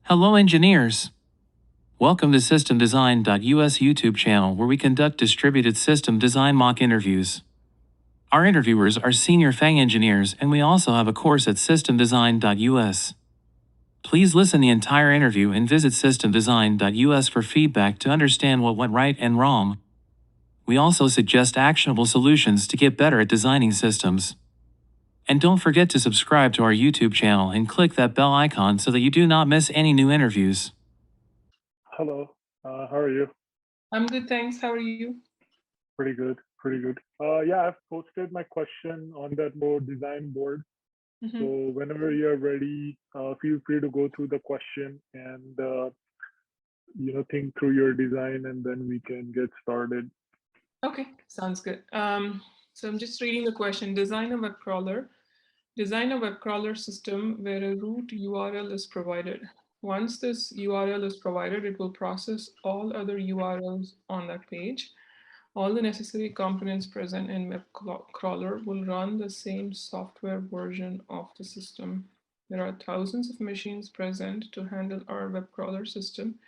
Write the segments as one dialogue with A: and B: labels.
A: Hello engineers! Welcome to SystemDesign.us YouTube channel where we conduct distributed system design mock interviews. Our interviewers are senior FANG engineers and we also have a course at SystemDesign.us. Please listen the entire interview and visit SystemDesign.us for feedback to understand what went right and wrong. We also suggest actionable solutions to get better at designing systems. And don't forget to subscribe to our YouTube channel and click that bell icon so that you do not miss any new interviews.
B: Hello, how are you?
C: I'm good, thanks. How are you?
B: Pretty good, pretty good. Yeah, I've posted my question on that more design board. So whenever you're ready, feel free to go through the question and think through your design, and then we can get started.
C: Okay, sounds good. So I'm just reading the question. Design a web crawler. Design a web crawler system where a root URL is provided. Once this URL is provided, it will process all other URLs on that page. All the necessary components present in web crawler will run the same software version of the system. There are thousands of machines present to handle our web crawler system.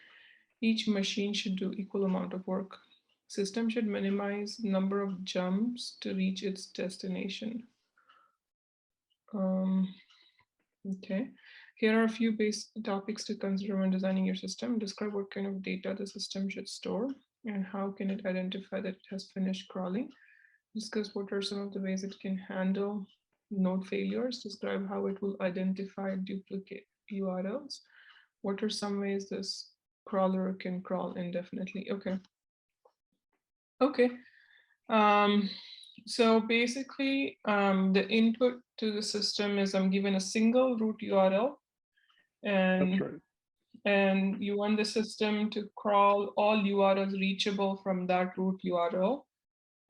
C: Each machine should do equal amount of work. System should minimize number of jumps to reach its destination. Okay, here are a few base topics to consider when designing your system. Describe what kind of data the system should store and how can it identify that it has finished crawling. Discuss what are some of the ways it can handle node failures. Describe how it will identify duplicate URLs. What are some ways this crawler can crawl indefinitely? Okay. So basically, the input to the system is I'm given a single root URL, and you want the system to crawl all URLs reachable from that root URL,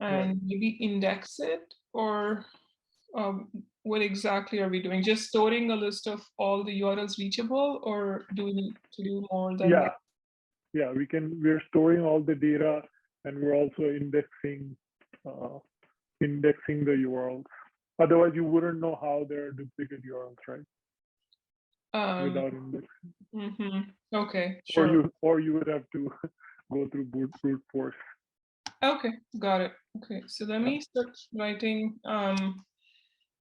C: and maybe index it, or what exactly are we doing? Just storing a list of all the URLs reachable, or do we need to do more than that?
B: Yeah, we're storing all the data, and we're also indexing the URLs. Otherwise, you wouldn't know how there are duplicate URLs, right? Without indexing.
C: Okay, sure.
B: Or you would have to go through brute force.
C: Okay, got it. Okay, so let me start writing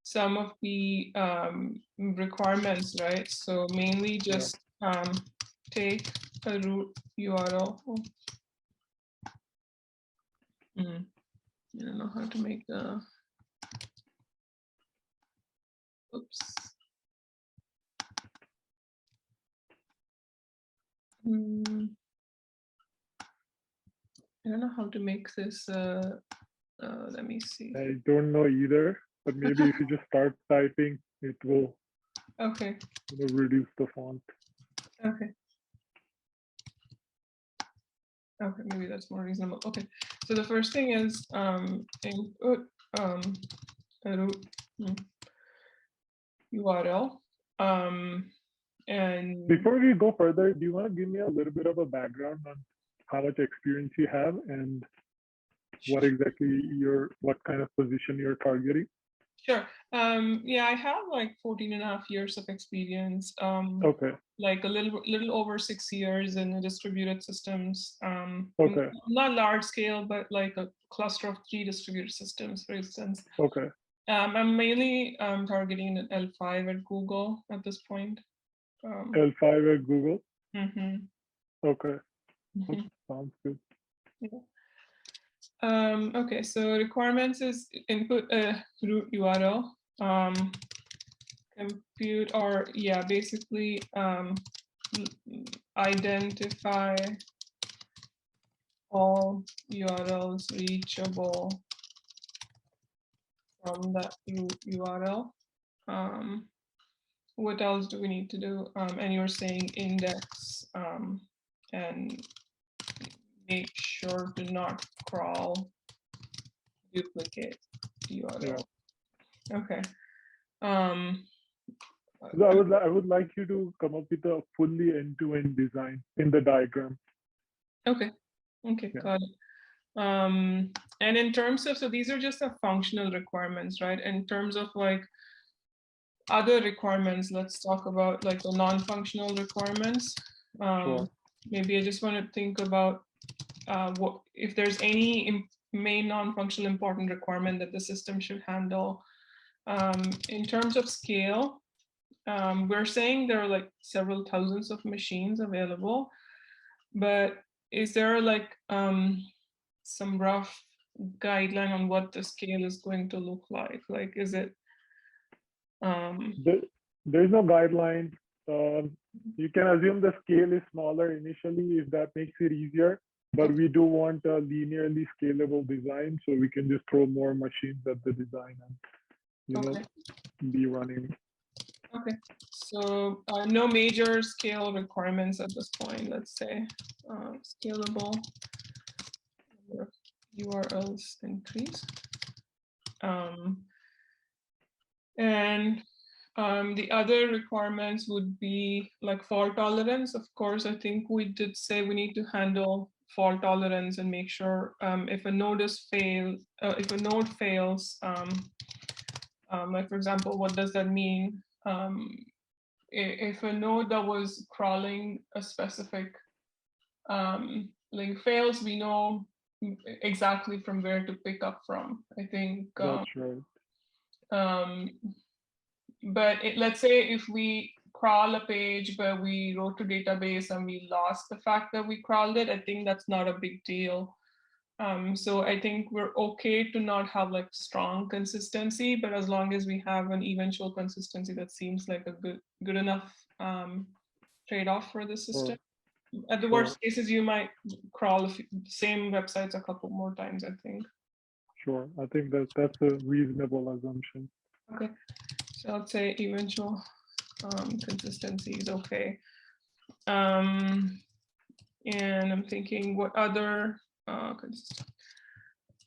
C: some of the requirements, right? So mainly just take a root URL. I don't know how to make the, oops. I don't know how to make this, let me see.
B: I don't know either, but maybe if you just start typing, it will reduce the font.
C: Okay, maybe that's more reasonable. Okay, so the first thing is input a root URL. And
B: before we go further, do you want to give me a little bit of a background on how much experience you have and what exactly what kind of position you're targeting?
C: Sure. Yeah, I have like 14.5 years of experience. Like a little over 6 years in the distributed systems. Not large scale, but like a cluster of 3 distributed systems, for instance. I'm mainly targeting an L5 at Google at this point.
B: L5 at Google? Okay. Sounds good.
C: Okay, so requirements is input a root URL, compute, or basically identify all URLs reachable from that root URL. What else do we need to do? And you're saying index and make sure to not crawl duplicate URL. Okay.
B: I would like you to come up with a fully end-to-end design in the diagram.
C: Okay, got it. And in terms of, so these are just the functional requirements, right? In terms of like other requirements, let's talk about like the non-functional requirements.
B: Sure.
C: Maybe I just want to think about what if there's any main non-functional important requirement that the system should handle. In terms of scale, we're saying there are like several thousands of machines available, but is there like some rough guideline on what the scale is going to look like? Like, is it?
B: There's no guideline. You can assume the scale is smaller initially if that makes it easier, but we do want a linearly scalable design, so we can just throw more machines at the design and, you know, be running.
C: Okay, so no major scale requirements at this point, let's say. Scalable URLs increase. And the other requirements would be like fault tolerance. Of course, I think we did say we need to handle fault tolerance and make sure if a node fails, like for example, what does that mean? If a node that was crawling a specific link fails, we know exactly from where to pick up from. I think.
B: That's right.
C: But let's say if we crawl a page, but we wrote to database and we lost the fact that we crawled it, I think that's not a big deal. So I think we're okay to not have like strong consistency, but as long as we have an eventual consistency, that seems like a good enough trade-off for the system. At the worst cases, you might crawl the same websites a couple more times, I think.
B: Sure, I think that's a reasonable assumption.
C: Okay, so I'll say eventual consistency is okay. And I'm thinking what other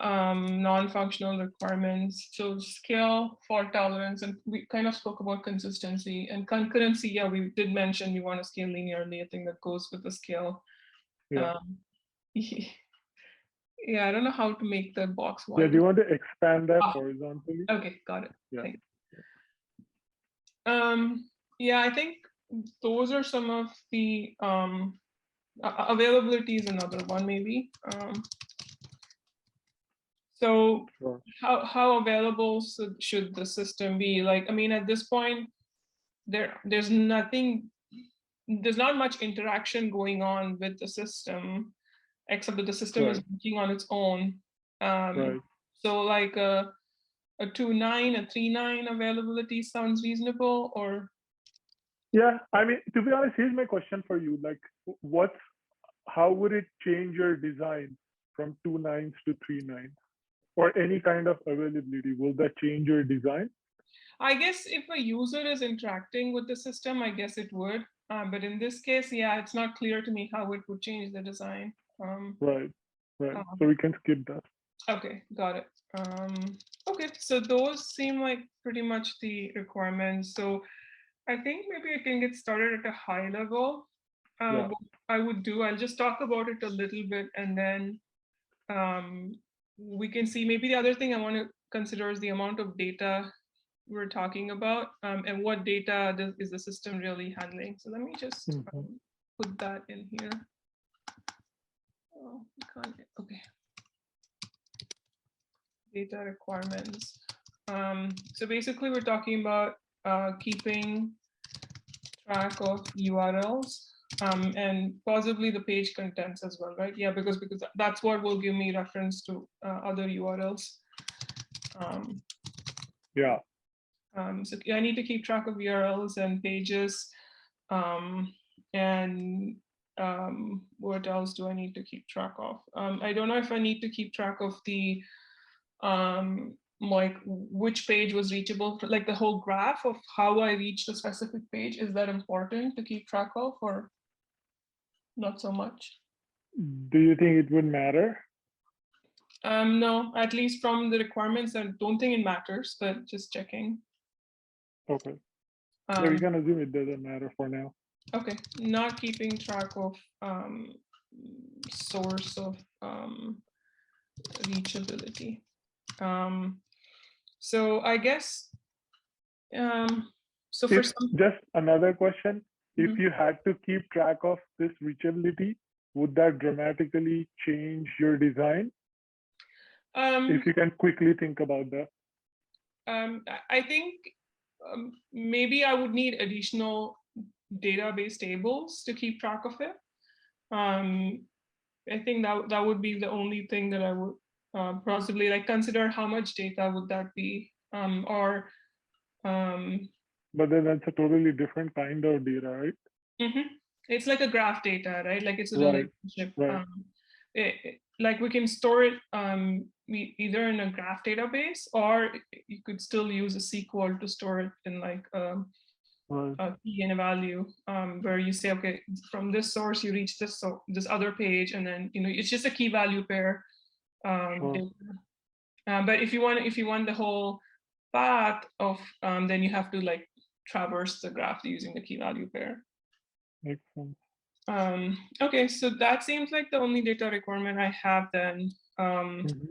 C: non-functional requirements. So scale, fault tolerance, and we kind of spoke about consistency and concurrency. Yeah, we did mention we want to scale linearly. I think that goes with the scale.
B: Yeah.
C: Yeah, I don't know how to make the box wide.
B: Yeah, do you want to expand that horizontally?
C: Okay, got it.
B: Yeah.
C: Yeah, I think those are some of the availability is another one maybe. So how available should the system be? Like, I mean, at this point, there's not much interaction going on with the system, except that the system is working on its own. So like a 2.9, a 3.9 availability sounds reasonable, or?
B: Yeah, I mean, to be honest, here's my question for you. Like, how would it change your design from 2.9s to 3.9s? Or any kind of availability? Will that change your design?
C: I guess if a user is interacting with the system, I guess it would. But in this case, yeah, it's not clear to me how it would change the design.
B: Right. So we can skip that.
C: Okay, got it. Okay, so those seem like pretty much the requirements. So I think maybe I can get started at a high level. What I would do, I'll just talk about it a little bit, and then we can see maybe the other thing I want to consider is the amount of data we're talking about, and what data is the system really handling. So let me just put that in here. Oh, okay. Data requirements. So basically we're talking about keeping track of URLs and possibly the page contents as well, right? Yeah, because that's what will give me reference to other URLs. So I need to keep track of URLs and pages, and what else do I need to keep track of? I don't know if I need to keep track of the like which page was reachable, like the whole graph of how I reached a specific page. Is that important to keep track of, or not so much?
B: Do you think it would matter?
C: No, at least from the requirements, I don't think it matters, but just checking.
B: Okay. Yeah, we can assume it doesn't matter for now.
C: Okay, not keeping track of source of reachability. So I guess So for some,
B: just another question, if you had to keep track of this reachability, would that dramatically change your design? If you can quickly think about that.
C: I think maybe I would need additional database tables to keep track of it. I think that would be the only thing that I would possibly like consider. How much data would that be?
B: But then that's a totally different kind of data, right?
C: It's like a graph data, right? Like it's a
B: Right.
C: relationship.
B: Right.
C: Like we can store it either in a graph database, or you could still use a SQL to store it in like a key and a value, where you say, okay, from this source you reach this other page, and then it's just a key value pair data. But if you want the whole path of, then you have to like traverse the graph using the key value pair.
B: Makes sense.
C: Okay, so that seems like the only data requirement I have then.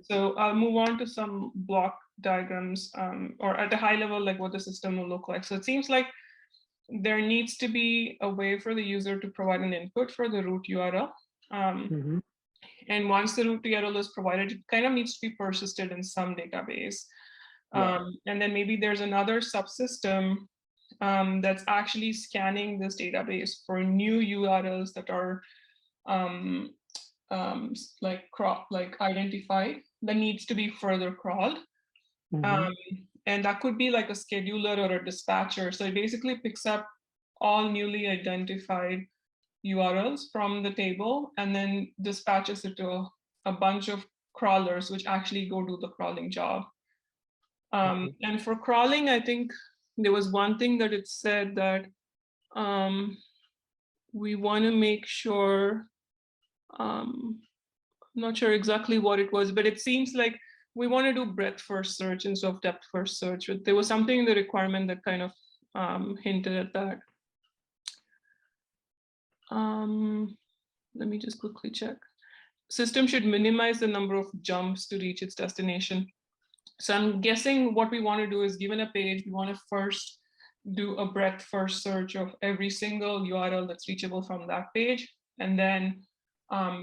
C: So I'll move on to some block diagrams, or at a high level, like what the system will look like. So it seems like there needs to be a way for the user to provide an input for the root URL. And once the root URL is provided, it kind of needs to be persisted in some database. And then maybe there's another subsystem that's actually scanning this database for new URLs that are like identified, that needs to be further crawled. And that could be like a scheduler or a dispatcher. So it basically picks up all newly identified URLs from the table and then dispatches it to a bunch of crawlers, which actually go do the crawling job. And for crawling, I think there was one thing that it said that we want to make sure, I'm not sure exactly what it was, but it seems like we want to do breadth first search instead of depth first search. There was something in the requirement that kind of hinted at that. Let me just quickly check. System should minimize the number of jumps to reach its destination. So I'm guessing what we want to do is, given a page, we want to first do a breadth first search of every single URL that's reachable from that page, and then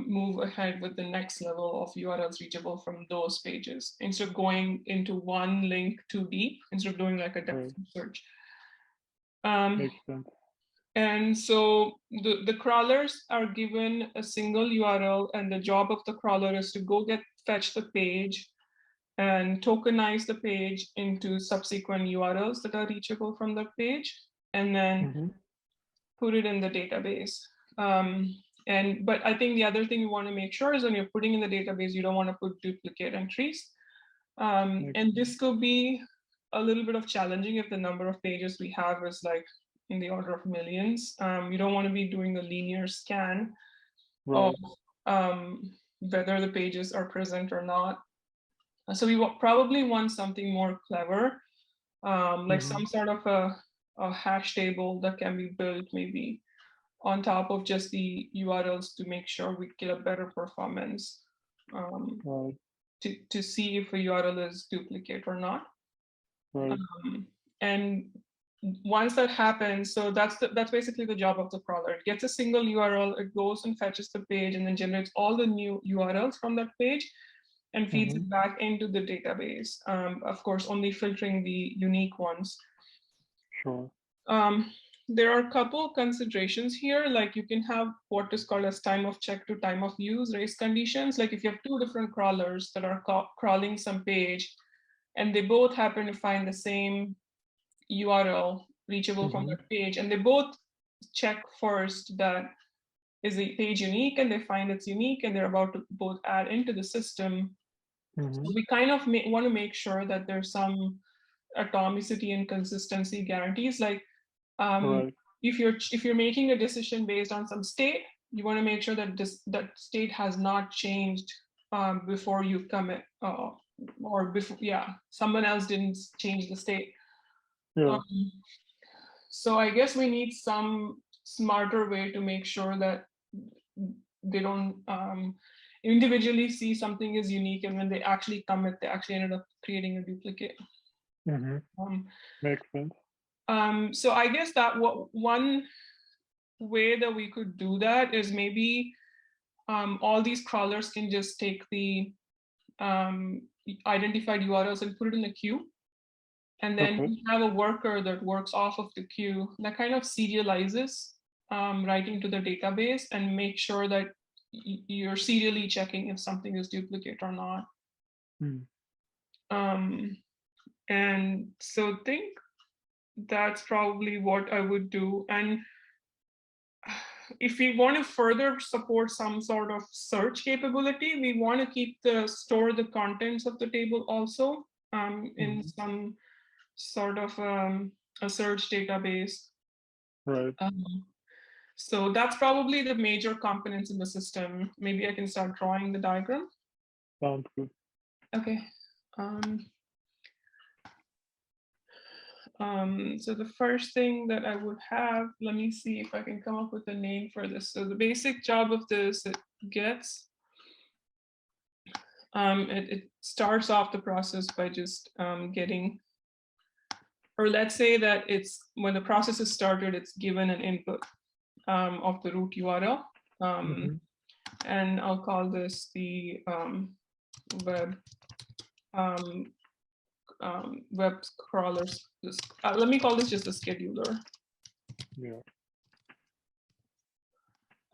C: move ahead with the next level of URLs reachable from those pages, instead of going into one link too deep, instead of doing like a depth search.
B: Makes sense.
C: And so the crawlers are given a single URL, and the job of the crawler is to go fetch the page and tokenize the page into subsequent URLs that are reachable from that page, and then put it in the database. But I think the other thing you want to make sure is when you're putting in the database, you don't want to put duplicate entries. And this could be a little bit of challenging if the number of pages we have is like in the order of millions. You don't want to be doing a linear scan of whether the pages are present or not. So we probably want something more clever, like some sort of a hash table that can be built maybe on top of just the URLs to make sure we get a better performance to see if a URL is duplicate or not. And once that happens, so that's basically the job of the crawler. It gets a single URL, it goes and fetches the page, and then generates all the new URLs from that page and feeds it back into the database. Of course, only filtering the unique ones. There are a couple considerations here, like you can have what is called as time of check to time of use race conditions. Like if you have two different crawlers that are crawling some page, and they both happen to find the same URL reachable from that page, and they both check first that is the page unique, and they find it's unique, and they're about to both add into the system. So we kind of want to make sure that there's some atomicity and consistency guarantees. Like if you're making a decision based on some state, you want to make sure that that state has not changed before you commit, or before someone else didn't change the state. So I guess we need some smarter way to make sure that they don't individually see something is unique, and when they actually commit, they actually ended up creating a duplicate.
B: Makes sense.
C: So I guess that one way that we could do that is maybe all these crawlers can just take the identified URLs and put it in the queue. And then we have a worker that works off of the queue that kind of serializes writing to the database and make sure that you're serially checking if something is duplicate or not. And so I think that's probably what I would do. And if we want to further support some sort of search capability, we want to store the contents of the table also in some sort of a search database.
B: Right.
C: So that's probably the major components in the system. Maybe I can start drawing the diagram.
B: Sounds good.
C: Okay. So the first thing that I would have, let me see if I can come up with a name for this. So the basic job of this, it starts off the process by just getting, or let's say that it's when the process is started, it's given an input of the root URL. And I'll call this the web crawlers. Let me call this just a scheduler.
B: Yeah.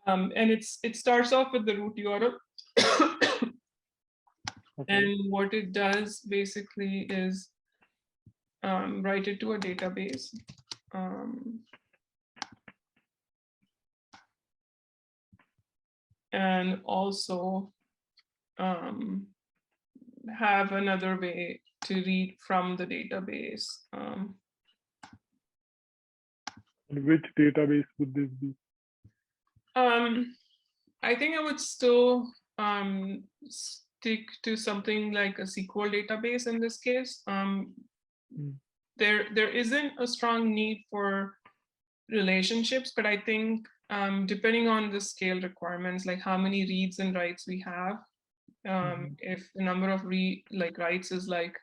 C: And it starts off with the root URL. And what it does basically is write it to a database. And also have another way to read from the database.
B: And which database would this be?
C: I think I would still stick to something like a SQL database in this case. There isn't a strong need for relationships, but I think depending on the scale requirements, like how many reads and writes we have, if the number of writes is like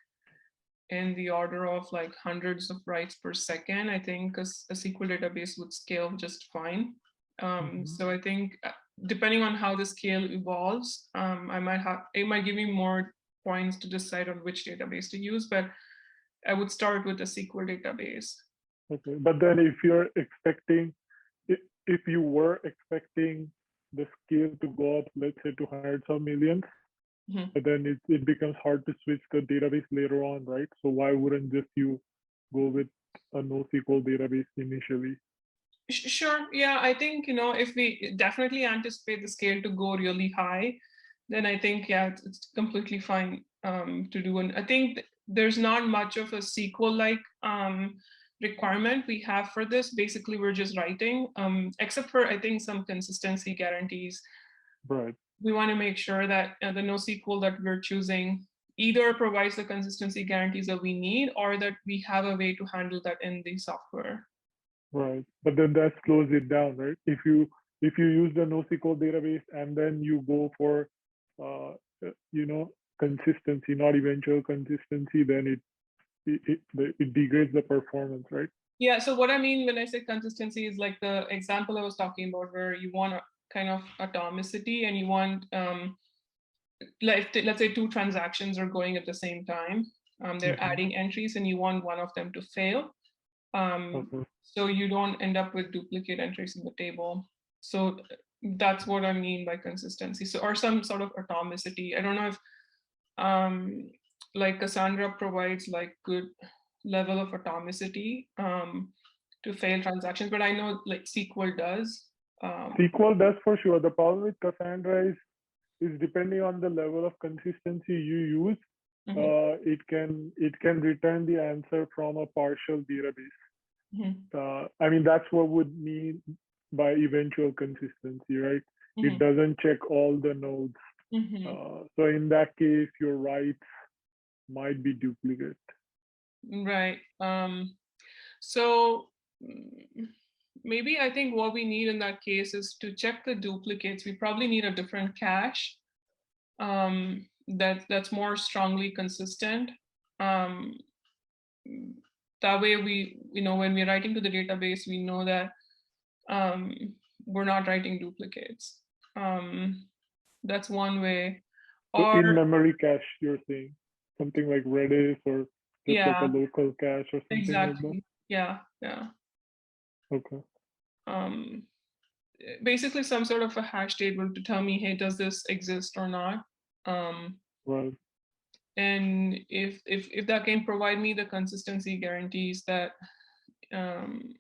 C: in the order of like hundreds of writes per second, I think a SQL database would scale just fine. So I think depending on how the scale evolves, it might give me more points to decide on which database to use, but I would start with a SQL database.
B: Okay, but then if you're expecting, if you were expecting the scale to go up, let's say to hundreds of millions, but then it becomes hard to switch the database later on, right? So why wouldn't just you go with a NoSQL database initially?
C: Sure. Yeah, I think, if we definitely anticipate the scale to go really high, then I think, yeah, it's completely fine to do. And I think there's not much of a SQL-like requirement we have for this. Basically, we're just writing, except for, I think, some consistency guarantees.
B: Right.
C: We want to make sure that the NoSQL that we're choosing either provides the consistency guarantees that we need, or that we have a way to handle that in the software.
B: Right, but then that slows it down, right? If you use the NoSQL database and then you go for consistency, not eventual consistency, then it degrades the performance, right?
C: Yeah. So what I mean when I say consistency is like the example I was talking about, where you want a kind of atomicity, and you want let's say two transactions are going at the same time. They're adding entries, and you want one of them to fail. So you don't end up with duplicate entries in the table. So that's what I mean by consistency. So, or some sort of atomicity. I don't know if like Cassandra provides like good level of atomicity to fail transactions, but I know like SQL does.
B: SQL does for sure. The problem with Cassandra is depending on the level of consistency you use, it can return the answer from a partial database. I mean, that's what would mean by eventual consistency, right? It doesn't check all the nodes. So in that case, your writes might be duplicate.
C: Right. So maybe I think what we need in that case is to check the duplicates. We probably need a different cache that's more strongly consistent. that way when we're writing to the database, we know that we're not writing duplicates. That's one way.
B: So
C: Or
B: in-memory cache, you're saying something like Redis or just like a
C: yeah,
B: local cache or something
C: exactly.
B: like
C: Yeah.
B: that? Okay.
C: Basically some sort of a hash table to tell me, hey, does this exist or not?
B: Right.
C: And if that can provide me the consistency guarantees that I'm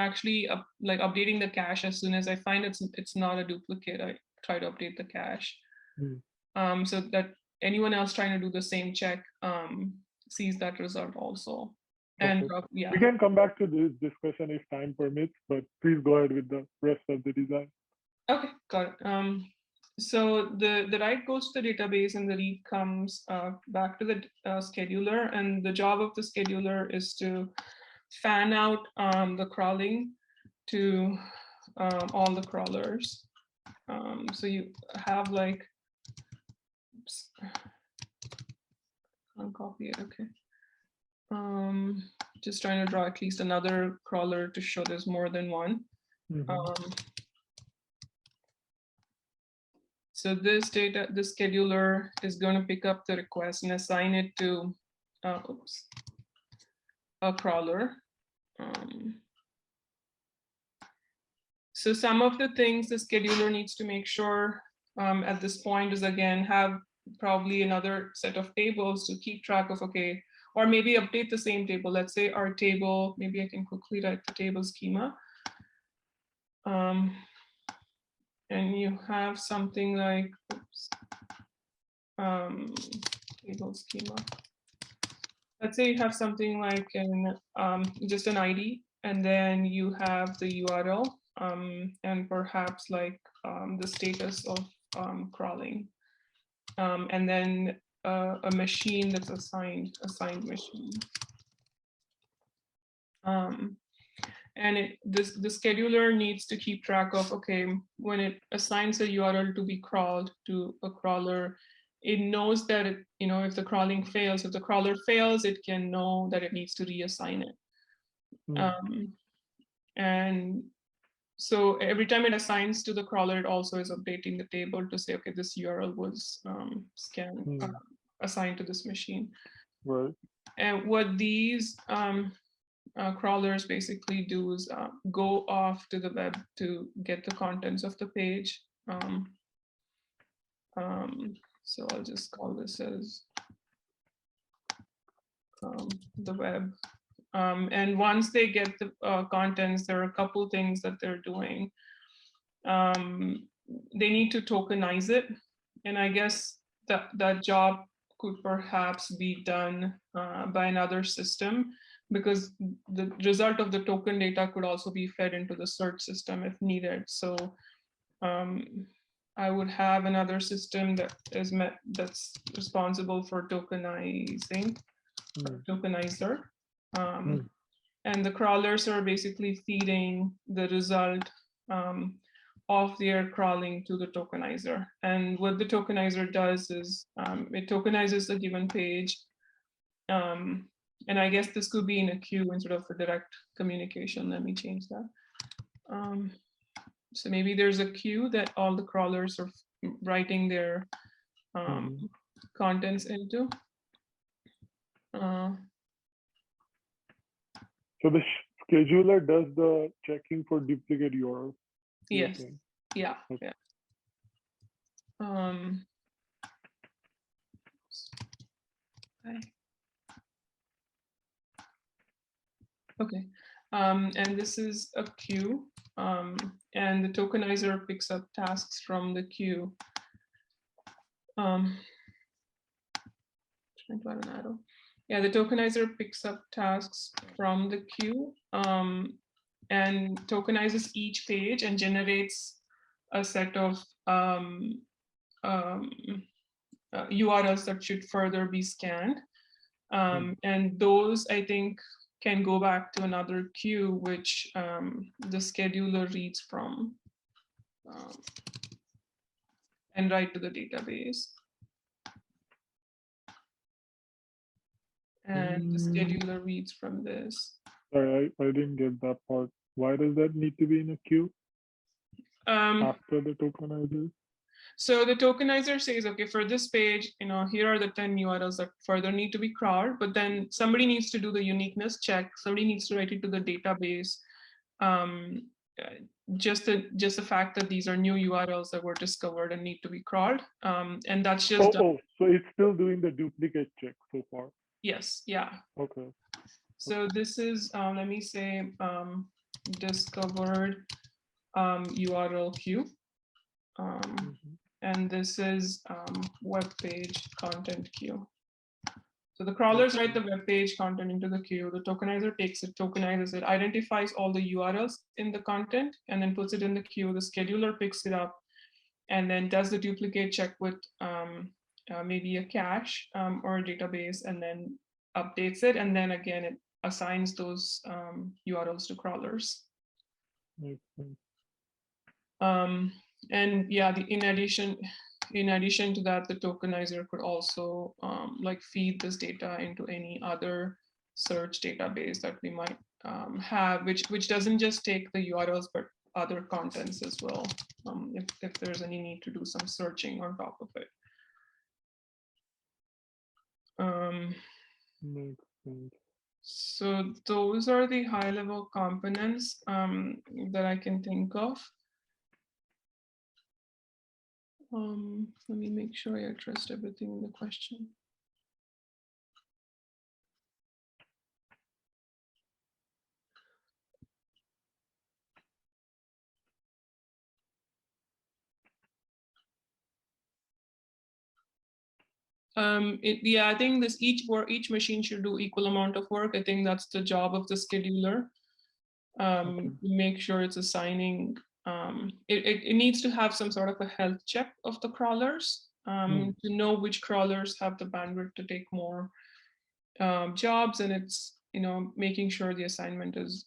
C: actually updating the cache as soon as I find it's not a duplicate, I try to update the cache. So that anyone else trying to do the same check sees that result also. And
B: Okay.
C: yeah,
B: We can come back to this discussion if time permits, but please go ahead with the rest of the design.
C: okay, got it. So the write goes to the database and the read comes back to the scheduler, and the job of the scheduler is to fan out the crawling to all the crawlers. So you have oops, can't copy it, okay. Just trying to draw at least another crawler to show there's more than one. So this scheduler is going to pick up the request and assign it to a crawler. So some of the things the scheduler needs to make sure at this point is, again, have probably another set of tables to keep track of, okay, or maybe update the same table. Let's say our table, maybe I can quickly write the table schema. And you have something like, oops, table schema. Let's say you have something like just an ID, and then you have the URL and perhaps like the status of crawling, and then a machine that's assigned machine. And the scheduler needs to keep track of, okay, when it assigns a URL to be crawled to a crawler, it knows that if the crawling fails, if the crawler fails, it can know that it needs to reassign it. And so every time it assigns to the crawler, it also is updating the table to say, okay, this URL was assigned to this machine.
B: Right.
C: And what these crawlers basically do is go off to the web to get the contents of the page. So I'll just call this as the web. And once they get the contents, there are a couple things that they're doing. They need to tokenize it. And I guess that job could perhaps be done by another system, because the result of the token data could also be fed into the search system if needed. So I would have another system that's responsible for tokenizing, tokenizer. And the crawlers are basically feeding the result of their crawling to the tokenizer. And what the tokenizer does is it tokenizes a given page. And I guess this could be in a queue instead of a direct communication. Let me change that. So maybe there's a queue that all the crawlers are writing their contents into.
B: So the scheduler does the checking for duplicate URLs.
C: Yes. Yeah. Okay. Yeah. Okay. And this is a queue, and the tokenizer picks up tasks from the queue. Trying to add an arrow. Yeah, the tokenizer picks up tasks from the queue and tokenizes each page and generates a set of URLs that should further be scanned. And those, I think, can go back to another queue, which the scheduler reads from and write to the database. And the scheduler reads from this.
B: Sorry, I didn't get that part. Why does that need to be in a queue after the tokenizer?
C: So the tokenizer says, okay, for this page, here are the 10 URLs that further need to be crawled, but then somebody needs to do the uniqueness check. Somebody needs to write it to the database. Just the fact that these are new URLs that were discovered and need to be crawled. And that's just
B: so it's still doing the duplicate check so far.
C: Yes, yeah.
B: Okay.
C: So this is, let me say, discovered URL queue. And this is web page content queue. So the crawlers write the web page content into the queue. The tokenizer takes it, tokenizes it, identifies all the URLs in the content, and then puts it in the queue. The scheduler picks it up and then does the duplicate check with maybe a cache or a database, and then updates it. And then again, it assigns those URLs to crawlers. And yeah, in addition to that, the tokenizer could also like feed this data into any other search database that we might have, which doesn't just take the URLs, but other contents as well, if there's any need to do some searching on top of it.
B: Makes sense.
C: So those are the high-level components that I can think of. Let me make sure I addressed everything in the question. Yeah, I think this each machine should do equal amount of work. I think that's the job of the scheduler. Make sure it's assigning. It needs to have some sort of a health check of the crawlers to know which crawlers have the bandwidth to take more jobs, and it's making sure the assignment is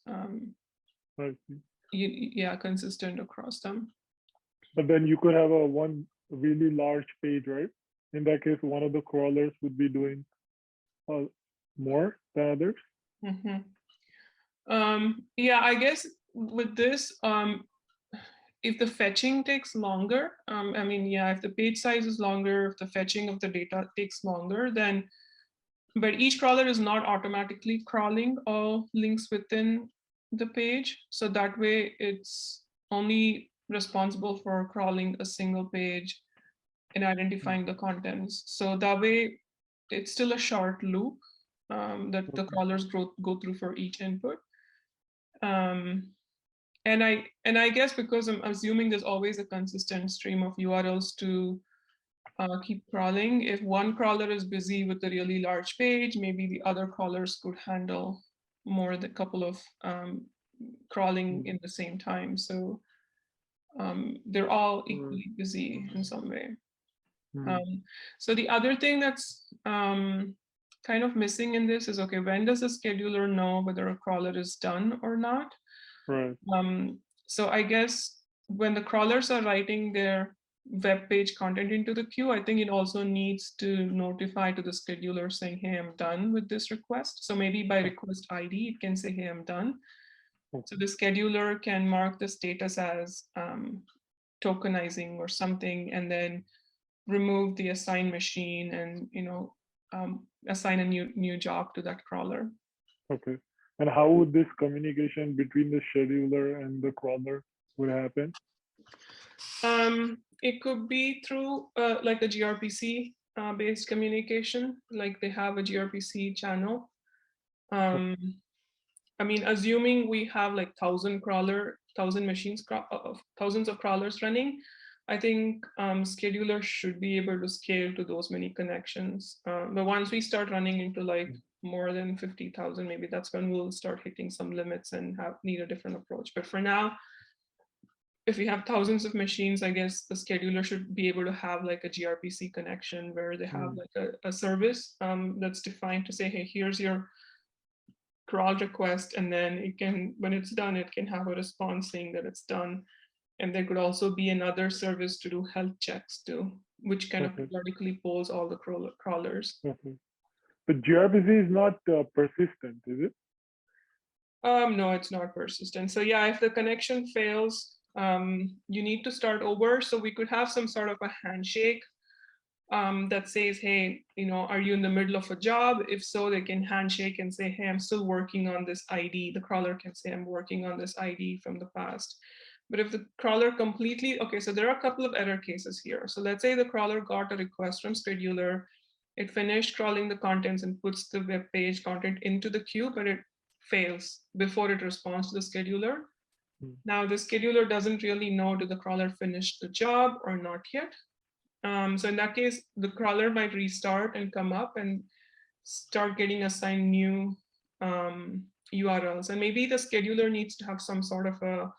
C: consistent across them.
B: But then you could have one really large page, right? In that case, one of the crawlers would be doing more than others.
C: Yeah, I guess with this, if the fetching takes longer, I mean, yeah, if the page size is longer, if the fetching of the data takes longer, then, but each crawler is not automatically crawling all links within the page. So that way it's only responsible for crawling a single page and identifying the contents. So that way it's still a short loop that the crawlers go through for each input. And I guess because I'm assuming there's always a consistent stream of URLs to keep crawling. If one crawler is busy with a really large page, maybe the other crawlers could handle more than a couple of crawling in the same time. So they're all equally busy in some way. So the other thing that's kind of missing in this is, okay, when does the scheduler know whether a crawler is done or not?
B: Right.
C: So I guess when the crawlers are writing their web page content into the queue, I think it also needs to notify to the scheduler saying, hey, I'm done with this request. So maybe by request ID, it can say, hey, I'm done. So the scheduler can mark the status as tokenizing or something, and then remove the assigned machine and assign a new job to that crawler.
B: Okay. And how would this communication between the scheduler and the crawler would happen?
C: It could be through like a gRPC based communication, like they have a gRPC channel. I mean, assuming we have like 1,000 machines, thousands of crawlers running, I think scheduler should be able to scale to those many connections. But once we start running into like more than 50,000, maybe that's when we'll start hitting some limits and need a different approach. But for now, if we have thousands of machines, I guess the scheduler should be able to have like a gRPC connection where they have like a service that's defined to say, hey, here's your crawl request, and then it can, when it's done, it can have a response saying that it's done. And there could also be another service to do health checks too, which kind of periodically polls all the crawlers.
B: But gRPC is not persistent, is it?
C: No, it's not persistent. So yeah, if the connection fails, you need to start over. So we could have some sort of a handshake that says, hey, are you in the middle of a job? If so, they can handshake and say, hey, I'm still working on this ID. The crawler can say, I'm working on this ID from the past. But if the crawler completely, okay, so there are a couple of error cases here. So let's say the crawler got a request from scheduler, it finished crawling the contents and puts the web page content into the queue, but it fails before it responds to the scheduler. Now the scheduler doesn't really know, did the crawler finish the job or not yet? So in that case, the crawler might restart and come up and start getting assigned new URLs. And maybe the scheduler needs to have some sort of a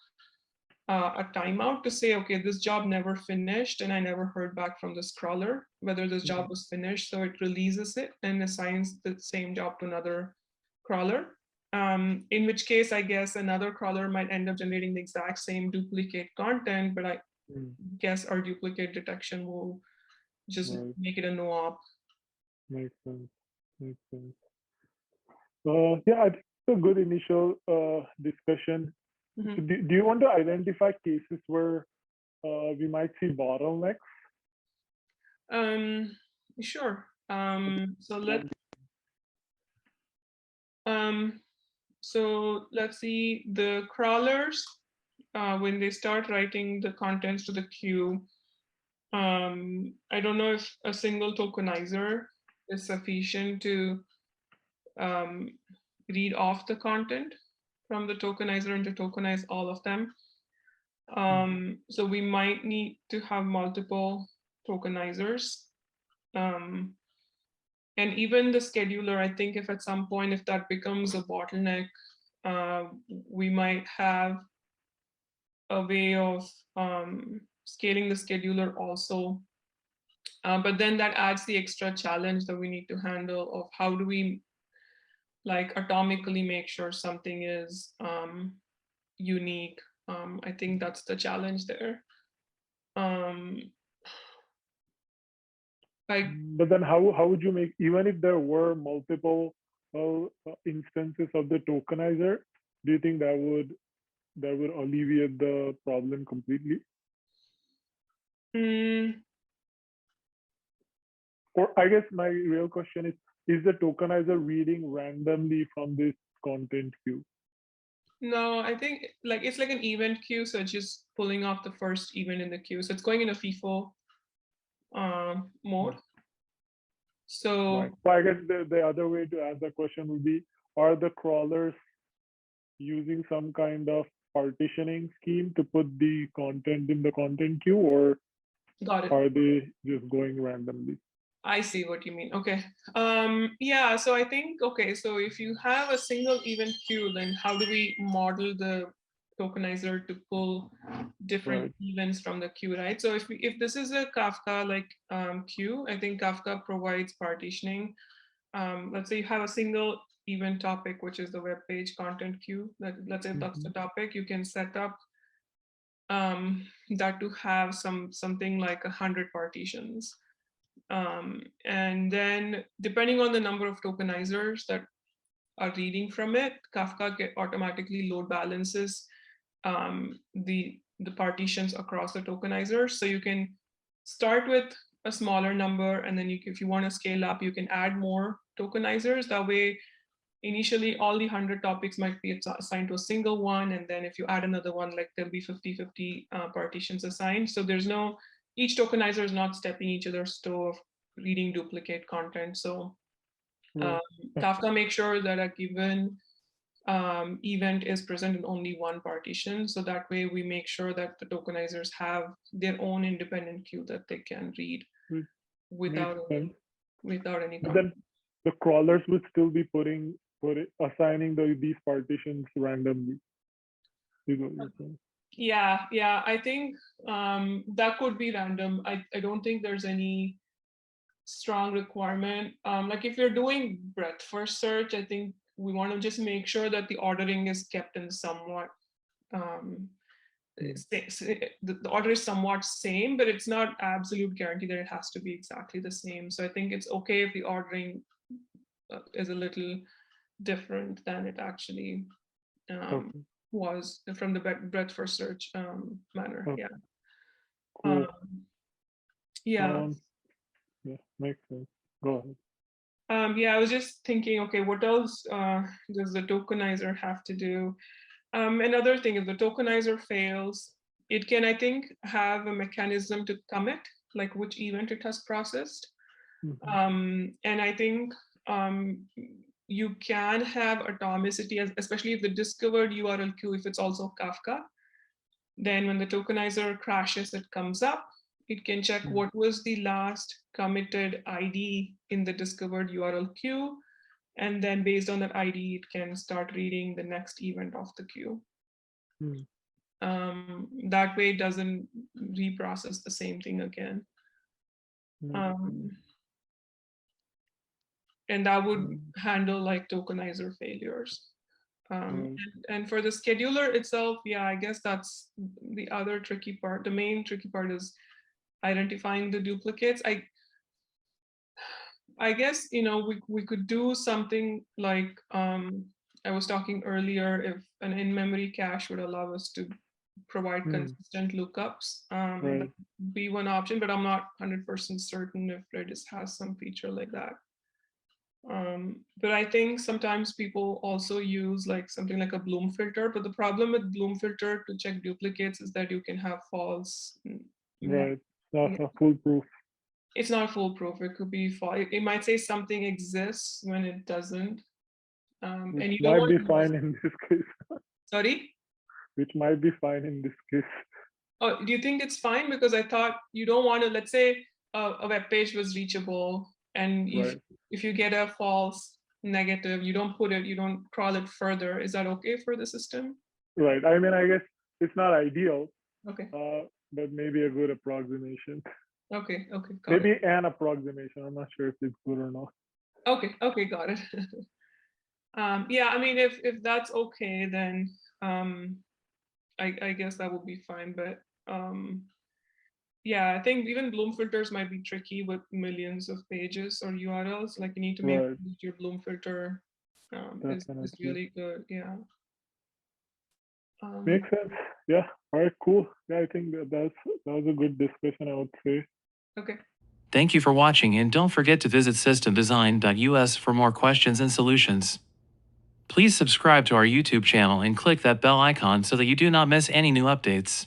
C: timeout to say, okay, this job never finished and I never heard back from this crawler whether this job was finished. So it releases it and assigns the same job to another crawler. In which case, I guess another crawler might end up generating the exact same duplicate content, but I guess our duplicate detection will just make it a no op.
B: Makes sense. Makes sense. Yeah, I think it's a good initial discussion. So do you want to identify cases where we might see bottlenecks?
C: Sure. So let's see the crawlers when they start writing the contents to the queue. I don't know if a single tokenizer is sufficient to read off the content from the tokenizer and to tokenize all of them. So we might need to have multiple tokenizers. And even the scheduler, I think if at some point, if that becomes a bottleneck, we might have a way of scaling the scheduler also. But then that adds the extra challenge that we need to handle of how do we like atomically make sure something is unique. I think that's the challenge there.
B: But then how would you make, even if there were multiple instances of the tokenizer, do you think that would alleviate the problem completely? Or I guess my real question is the tokenizer reading randomly from this content queue?
C: No, I think it's like an event queue, so it's just pulling off the first event in the queue. So it's going in a FIFO mode. So
B: well, I guess the other way to ask that question would be, are the crawlers using some kind of partitioning scheme to put the content in the content queue, or are they just going randomly?
C: I see what you mean. Okay. Yeah, so I think, okay, so if you have a single event queue, then how do we model the tokenizer to pull different events from the queue, right? So if this is a Kafka like queue, I think Kafka provides partitioning. Let's say you have a single event topic, which is the web page content queue. Let's say that's the topic. You can set up that to have something like 100 partitions. And then depending on the number of tokenizers that are reading from it, Kafka automatically load balances the partitions across the tokenizers. So you can start with a smaller number, and then if you want to scale up, you can add more tokenizers. That way, initially all the 100 topics might be assigned to a single one, and then if you add another one, like there'll be 50-50 partitions assigned. So there's no, each tokenizer is not stepping each other's toe of reading duplicate content. So Kafka makes sure that a given event is present in only one partition. So that way we make sure that the tokenizers have their own independent queue that they can read without any
B: But then the crawlers would still be assigning these partitions randomly.
C: Yeah, I think that could be random. I don't think there's any strong requirement. Like if you're doing breadth first search, I think we want to just make sure that the ordering is kept in somewhat the order is somewhat same, but it's not absolute guarantee that it has to be exactly the same. So I think it's okay if the ordering is a little different than it actually was from the breadth first search manner.
B: Okay.
C: Yeah.
B: Cool.
C: Yeah.
B: Yeah, makes sense. Go ahead.
C: Yeah, I was just thinking, okay, what else does the tokenizer have to do? Another thing, if the tokenizer fails, it can, I think, have a mechanism to commit, like which event it has processed. And I think you can have atomicity, especially if the discovered URL queue, if it's also Kafka, then when the tokenizer crashes, it comes up. It can check what was the last committed ID in the discovered URL queue. And then based on that ID, it can start reading the next event of the queue. That way it doesn't reprocess the same thing again. And that would handle like tokenizer failures. And for the scheduler itself, yeah, I guess that's the other tricky part. The main tricky part is identifying the duplicates. I guess, we could do something like I was talking earlier, if an in-memory cache would allow us to provide consistent lookups, that would be one option, but I'm not 100% certain if Redis has some feature like that. But I think sometimes people also use like something like a Bloom filter, but the problem with Bloom filter to check duplicates is that you can have false.
B: Right, that's not foolproof.
C: It's not foolproof. It could be false. It might say something exists when it doesn't.
B: Which
C: and you don't
B: might
C: want
B: be fine in this case.
C: Sorry?
B: Which might be fine in this case.
C: Oh, do you think it's fine? Because I thought you don't want to, let's say a web page was reachable, and if you get a false negative, you don't crawl it further. Is that okay for the system?
B: Right. I mean, I guess it's not ideal.
C: Okay.
B: But maybe a good approximation.
C: Okay.
B: Maybe an approximation. I'm not sure if it's good or not.
C: Okay, got it. Yeah, I mean, if that's okay, then I guess that would be fine. But yeah, I think even Bloom filters might be tricky with millions of pages or URLs. Like you need to make your Bloom filter is really good. Yeah.
B: Makes sense. Yeah. All right. Cool. Yeah, I think that was a good discussion, I would say.
C: Okay.
A: Thank you for watching, and don't forget to visit systemdesign.us for more questions and solutions. Please subscribe to our YouTube channel and click that bell icon so that you do not miss any new updates.